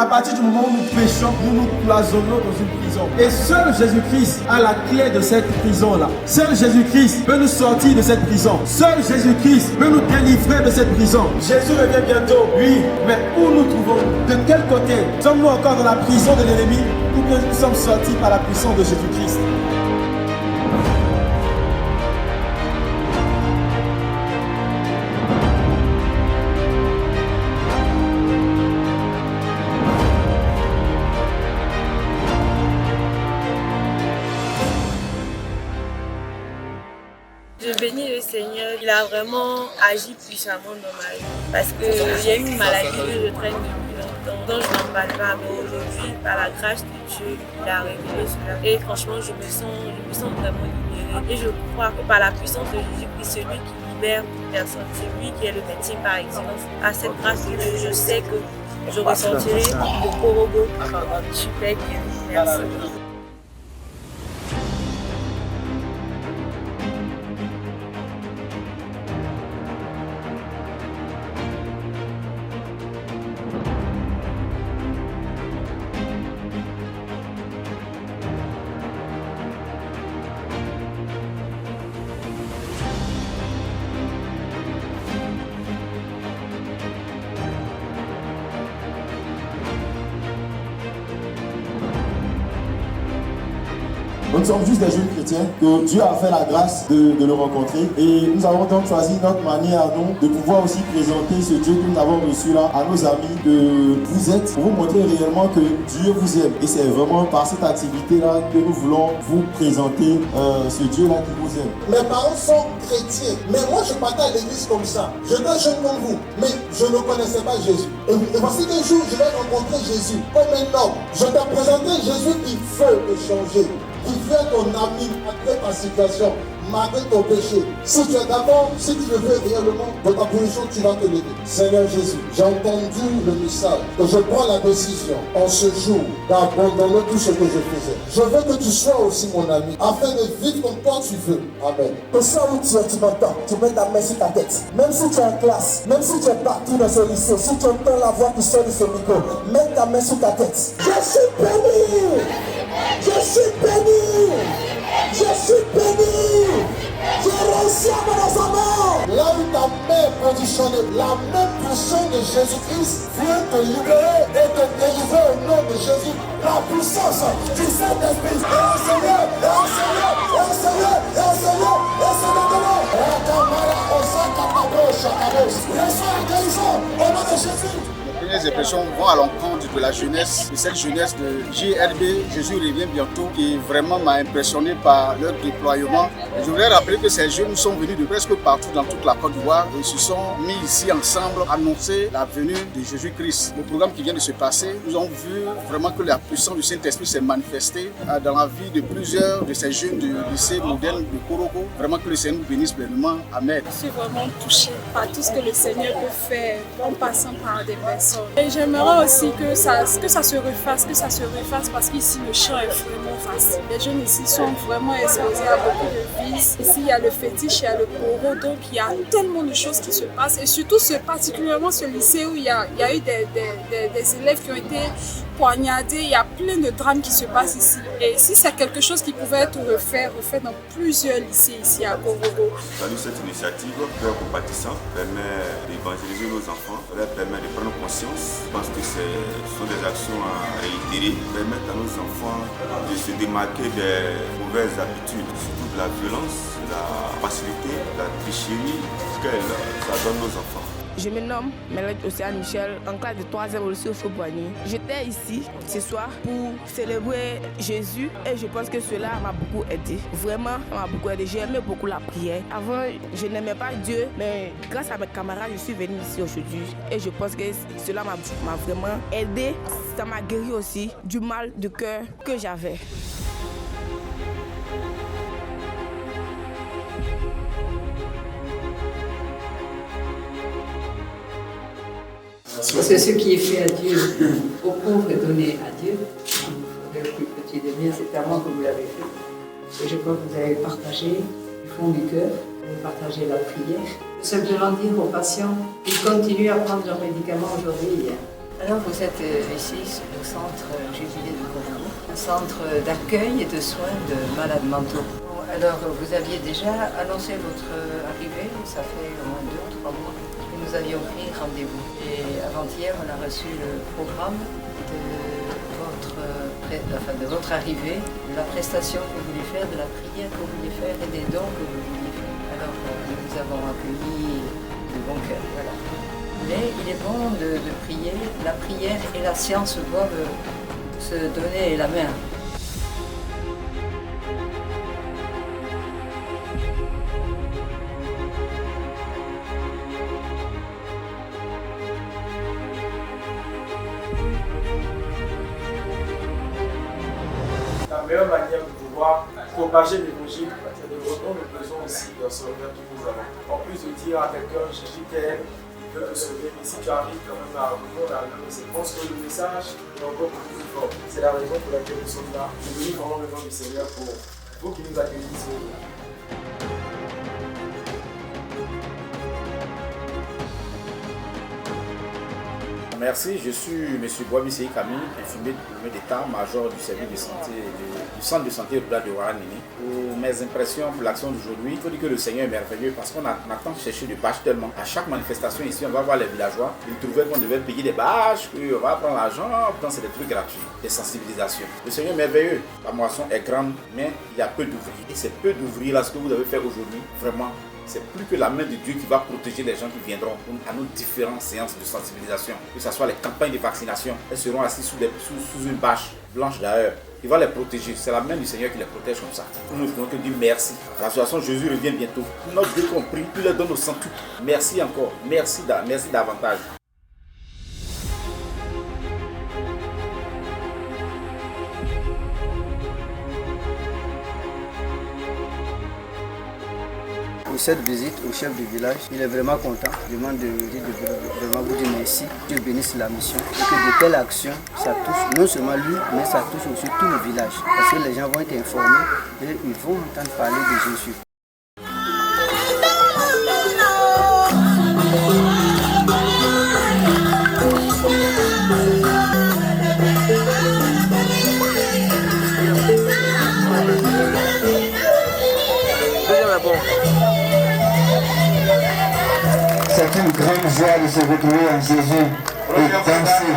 à partir du moment où nous péchons, nous nous cloisonnons dans une prison. Et seul Jésus-Christ a la clé de cette prison-là. Seul Jésus-Christ peut nous sortir de cette prison. Seul Jésus-Christ peut nous délivrer de cette prison. Jésus revient bientôt, oui, mais où nous trouvons-nous? De quel côté? Sommes-nous encore dans la prison de l'ennemi ou bien nous sommes sortis par la puissance de Jésus-Christ? Je bénis le Seigneur, il a vraiment agi puissamment dans ma vie parce qu'il y a une maladie que je traîne depuis longtemps, dont je n'en parle pas, mais aujourd'hui, par la grâce de Dieu, il a révélé cela. Et franchement, je me sens vraiment libérée. Et je crois que par la puissance de Jésus-Christ, celui qui libère toute personne, c'est lui qui est le médecin par excellence. À cette grâce de Dieu, je sais que je ressentirai le Korobo. Super bien, merci. Nous sommes juste des jeunes chrétiens que Dieu a fait la grâce de le rencontrer et nous avons donc choisi notre manière à nous de pouvoir aussi présenter ce Dieu que nous avons reçu là à nos amis que vous êtes pour vous montrer réellement que Dieu vous aime. Et c'est vraiment par cette activité là que nous voulons vous présenter ce Dieu là qui vous aime. Mes parents sont chrétiens, mais moi je partais à l'église comme ça. J'étais jeune comme vous, mais je ne connaissais pas Jésus. Et voici qu'un jour je vais rencontrer Jésus comme un homme. Je t'ai présenté Jésus qui veut te changer, qui fait ton ami malgré ta situation, malgré ton péché. Si tu es d'accord, si tu le veux réellement, de ta position, tu vas te lever. Seigneur Jésus, j'ai entendu le message et je prends la décision en ce jour d'abandonner tout ce que je faisais. Je veux que tu sois aussi mon ami, afin de vivre comme toi tu veux. Amen. Que ça où tu es, tu m'entends, tu mets ta main sur ta tête. Même si tu es en classe, même si tu es parti dans ce lycée, si tu entends la voix qui sort de ce micro, mets ta main sur ta tête. Je suis béni! Je suis béni! Je suis béni! J'ai réussi à mon examen! Là où ta main est positionnée, la même puissance de Jésus-Christ vient te libérer et te délivrer au nom de Jésus. La puissance du Saint-Esprit. Et au Seigneur, et au Seigneur, et au Seigneur, et au Seigneur, et au Seigneur. Et Kamara, Osaka, Kabo, Chakabos. Reçois la guérison au nom de Jésus. Les premières impressions vont à l'encontre de la jeunesse, de cette jeunesse de JLB, Jésus revient bientôt, qui vraiment m'a impressionné par leur déploiement. Je voudrais rappeler que ces jeunes sont venus de presque partout dans toute la Côte d'Ivoire et se sont mis ici ensemble à annoncer la venue de Jésus-Christ. Le programme qui vient de se passer, nous avons vu vraiment que la puissance du Saint-Esprit s'est manifestée dans la vie de plusieurs de ces jeunes du lycée moderne de Korogo. Vraiment que le Seigneur nous bénisse pleinement. Amen. Je suis vraiment touchée par tout ce que le Seigneur peut faire en passant par des personnes. Et j'aimerais aussi que ça se refasse parce qu'ici le champ est vraiment facile. Les jeunes ici sont vraiment exposés à beaucoup de vices. Ici il y a le fétiche, il y a le poro, donc il y a tellement de choses qui se passent. Et surtout particulièrement ce lycée où il y a eu des élèves qui ont été poignardés, il y a plein de drames qui se passent ici. Et si c'est quelque chose qui pouvait être refait dans plusieurs lycées ici à Korogo. Salut, cette initiative, Cœur compatissant, permet d'évangéliser nos enfants, leur permet de prendre conscience. Je pense que ce sont des actions à réitérer, permettent à nos enfants de se démarquer des mauvaises habitudes, surtout de la violence, de la facilité, de la tricherie ça donne nos enfants. Je me nomme Mélène Océane Michel, en classe de 3e au lycée Oufo-Boigny. J'étais ici ce soir pour célébrer Jésus et je pense que cela m'a beaucoup aidé. Vraiment, ça m'a beaucoup aidé. J'ai aimé beaucoup la prière. Avant, je n'aimais pas Dieu, mais grâce à mes camarades, je suis venue ici aujourd'hui et je pense que cela m'a vraiment aidé. Ça m'a guéri aussi du mal de cœur que j'avais. Parce que ce qui est fait à Dieu, aux pauvres est donné à Dieu. Le plus petit des miens, c'est à moi que vous l'avez fait. Et je crois que vous avez partagé du fond du cœur, vous avez partagé la prière. Simplement dire aux patients, ils continuent à prendre leurs médicaments aujourd'hui. Alors vous êtes ici au centre Jubilé de Courbevoie, un centre d'accueil et de soins de malades mentaux. Alors vous aviez déjà annoncé votre arrivée, ça fait au moins 2 ou 3 mois, et nous avions pris rendez-vous. Et avant-hier, on a reçu le programme de votre arrivée, de la prestation que vous vouliez faire, de la prière que vous vouliez faire et des dons que vous vouliez faire. Alors nous avons accueilli de bon cœur. Voilà. Mais il est bon de prier. La prière et la science doivent se donner la main. La meilleure manière de pouvoir propager l'évangile, c'est de redonner le besoin aussi d'un sauveur que nous avons. En plus de dire à quelqu'un, Jésus t'aime, il veut te sauver, mais si tu arrives quand même à répondre à la je pense que le message est encore beaucoup plus fort. C'est la raison pour laquelle nous sommes là. Nous venons vraiment le nom du Seigneur pour vous qui nous accueillissez. Merci, je suis M. Bois-Bissei Camille, infirmier d'état-major du service de santé du centre de santé rural de Ouarannini. Pour mes impressions pour l'action d'aujourd'hui, il faut dire que le Seigneur est merveilleux parce qu'on a tant cherché de bâches tellement. À chaque manifestation ici, on va voir les villageois, ils trouvaient qu'on devait payer des bâches, qu'on va prendre l'argent, pourtant c'est des trucs gratuits, des sensibilisations. Le Seigneur est merveilleux, la moisson est grande, mais il y a peu d'ouvriers. Et c'est peu d'ouvriers là, ce que vous avez fait aujourd'hui, vraiment. C'est plus que la main de Dieu qui va protéger les gens qui viendront à nos différentes séances de sensibilisation. Que ce soit les campagnes de vaccination, elles seront assises sous une bâche blanche d'ailleurs. Il va les protéger. C'est la main du Seigneur qui les protège comme ça. Nous ne pouvons que dire merci. L'association Jésus revient bientôt. Notre Dieu compris, il leur donne au centuple. Merci encore. Merci davantage. Pour cette visite au chef du village, il est vraiment content. Je demande de vraiment vous dire merci. Dieu bénisse la mission. Et que de telles actions, ça touche non seulement lui, mais ça touche aussi tout le village. Parce que les gens vont être informés et ils vont entendre parler de Jésus. C'est une grande joie de se retrouver en Jésus et danser.